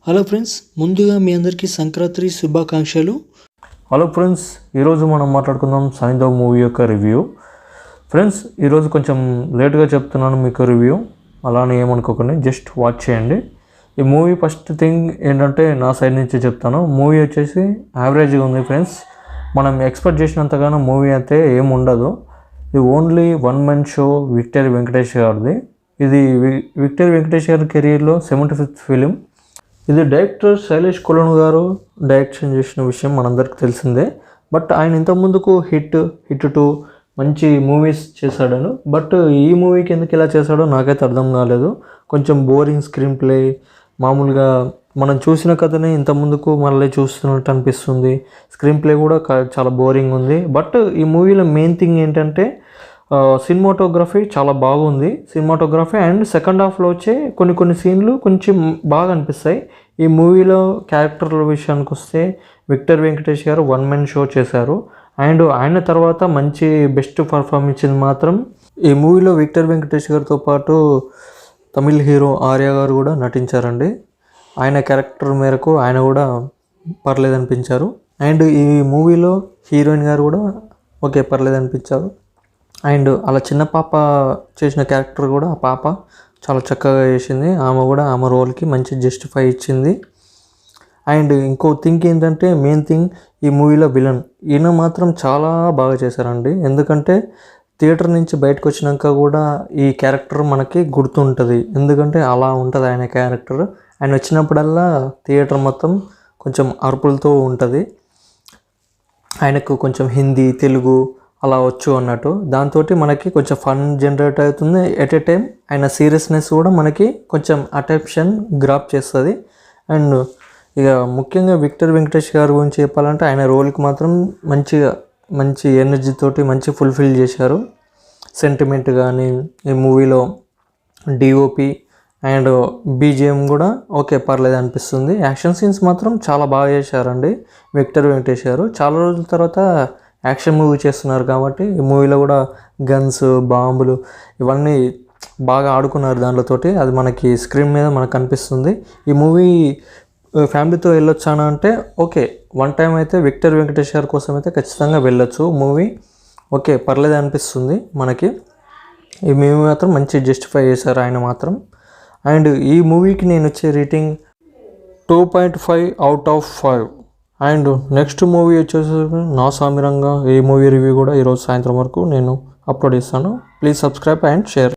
Hello friends, ముందుగా మీ అందరికీ సంక్రాంతి శుభాకాంక్షలు. హలో ఫ్రెండ్స్, ఈరోజు మనం మాట్లాడుకుందాం సైంధవ్ మూవీ యొక్క రివ్యూ. ఫ్రెండ్స్, ఈరోజు కొంచెం లేట్గా చెప్తున్నాను మీకు రివ్యూ, అలానే ఏమనుకోకండి, జస్ట్ వాచ్ చేయండి. ఈ మూవీ ఫస్ట్ థింగ్ ఏంటంటే నా సైడ్ నుంచి చెప్తాను. మూవీ వచ్చేసి యావరేజ్గా ఉంది ఫ్రెండ్స్. మనం ఎక్స్పెక్ట్ చేసినంతగానో మూవీ అయితే ఏం ఉండదు. ఇది only one man show victory Venkatesh గారిది. ఇది విక్టరీ వెంకటేష్ గారి కెరీర్లో 75th ఫిలిం. ఇది డైరెక్టర్ శైలేష్ కొలను గారు డైరెక్షన్ చేసిన విషయం మనందరికీ తెలిసిందే. బట్ ఆయన ఇంతకుముందుకు హిట్ 2 మంచి మూవీస్ చేశాడను. బట్ ఈ మూవీకి ఎందుకు ఇలా చేశాడో నాకైతే అర్థం కాలేదు. కొంచెం బోరింగ్ స్క్రీన్ ప్లే, మామూలుగా మనం చూసిన కథని ఇంతకుముందుకు మళ్ళీ చూస్తున్నట్టు అనిపిస్తుంది. స్క్రీన్ ప్లే కూడా చాలా బోరింగ్ ఉంది. బట్ ఈ మూవీలో మెయిన్ థింగ్ ఏంటంటే సినిమాటోగ్రఫీ చాలా బాగుంది. సినిమాటోగ్రఫీ అండ్ సెకండ్ హాఫ్లో వచ్చే కొన్ని సీన్లు కొంచెం బాగా అనిపిస్తాయి. ఈ మూవీలో క్యారెక్టర్ల విషయానికి వస్తే విక్టర్ వెంకటేష్ గారు వన్ మ్యాన్ షో చేశారు. అండ్ ఆయన తర్వాత మంచి బెస్ట్ పర్ఫార్మెన్స్ ఇచ్చింది మాత్రం ఈ మూవీలో విక్టర్ వెంకటేష్ గారితో పాటు తమిళ్ హీరో ఆర్య గారు కూడా నటించారండి. ఆయన క్యారెక్టర్ మేరకు ఆయన కూడా పర్లేదు అనిపించారు. అండ్ ఈ మూవీలో హీరోయిన్ గారు కూడా ఓకే పర్లేదు అనిపించారు. అండ్ అలా చిన్న పాప చేసిన క్యారెక్టర్ కూడా ఆ పాప చాలా చక్కగా చేసింది. ఆమె కూడా ఆమె రోల్కి మంచి జస్టిఫై ఇచ్చింది. అండ్ ఇంకో థింగ్ ఏంటంటే మెయిన్ థింగ్ ఈ మూవీలో విలన్ ఈయన మాత్రం చాలా బాగా చేశారండి. ఎందుకంటే థియేటర్ నుంచి బయటకు వచ్చినాక కూడా ఈ క్యారెక్టర్ మనకి గుర్తుంటుంది. ఎందుకంటే అలా ఉంటుంది ఆయన క్యారెక్టర్. ఆయన వచ్చినప్పుడల్లా థియేటర్ మొత్తం కొంచెం అరుపులతో ఉంటుంది. ఆయనకు కొంచెం హిందీ, తెలుగు అలా వచ్చు అన్నట్టు. దాంతో మనకి కొంచెం ఫన్ జనరేట్ అవుతుంది. ఎట్ ఏ టైం ఆయన సీరియస్నెస్ కూడా మనకి కొంచెం అటెన్షన్ గ్రాప్ చేస్తుంది. అండ్ ఇక ముఖ్యంగా విక్టర్ వెంకటేష్ గారి గురించి చెప్పాలంటే ఆయన రోల్కి మాత్రం మంచి ఎనర్జీతోటి మంచి ఫుల్ఫిల్ చేశారు. సెంటిమెంట్ కానీ ఈ మూవీలో డిఓపి అండ్ బీజిఎం కూడా ఓకే పర్లేదు అనిపిస్తుంది. యాక్షన్ సీన్స్ మాత్రం చాలా బాగా చేశారండి విక్టర్ వెంకటేష్ గారు. చాలా రోజుల తర్వాత యాక్షన్ మూవీ చేస్తున్నారు కాబట్టి ఈ మూవీలో కూడా గన్స్, బాంబులు ఇవన్నీ బాగా ఆడుకున్నారు దాంట్లోతోటి. అది మనకి స్క్రీన్ మీద మనకు కనిపిస్తుంది. ఈ మూవీ ఫ్యామిలీతో వెళ్ళొచ్చానా అంటే ఓకే, వన్ టైం అయితే విక్టర్ వెంకటేష్ గారి కోసం అయితే ఖచ్చితంగా వెళ్ళొచ్చు. మూవీ ఓకే పర్లేదు అనిపిస్తుంది మనకి. ఈ మూవీ మాత్రం మంచి జస్టిఫై చేశారు ఆయన మాత్రం. అండ్ ఈ మూవీకి నేను వచ్చే rating 2.5 out of 5. And next movie వచ్చేసి నా సామిరంగా ఈ మూవీ రివ్యూ కూడా ఈరోజు సాయంత్రం వరకు నేను అప్లోడ్ చేస్తాను. Please subscribe and share.